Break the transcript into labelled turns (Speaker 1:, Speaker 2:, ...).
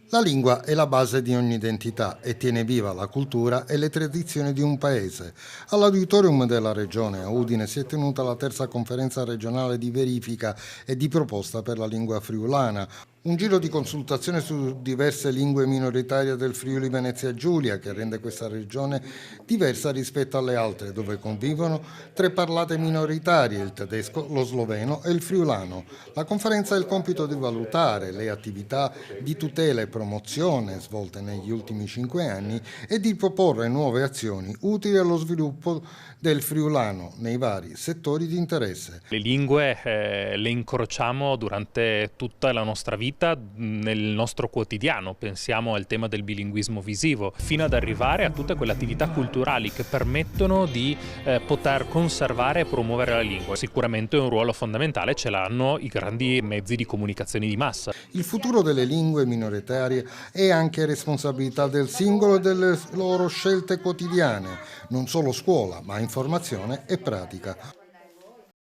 Speaker 1: La lingua è la base di ogni identità e tiene viva la cultura e le tradizioni di un paese. All'Auditorium della Regione a Udine si è tenuta la terza conferenza regionale di verifica e di proposta per la lingua friulana. Un giro di consultazione su diverse lingue minoritarie del Friuli Venezia Giulia che rende questa regione diversa rispetto alle altre, dove convivono tre parlate minoritarie, il tedesco, lo sloveno e il friulano. La conferenza ha il compito di valutare le attività di tutela e promozione svolte negli ultimi 5 anni e di proporre nuove azioni utili allo sviluppo del friulano nei vari settori di interesse.
Speaker 2: Le lingue le incrociamo durante tutta la nostra vita, nel nostro quotidiano. Pensiamo al tema del bilinguismo visivo, fino ad arrivare a tutte quelle attività culturali che permettono di poter conservare e promuovere la lingua. Sicuramente un ruolo fondamentale ce l'hanno i grandi mezzi di comunicazione di massa.
Speaker 1: Il futuro delle lingue minoritarie è anche responsabilità del singolo e delle loro scelte quotidiane, non solo scuola, ma informazione e pratica.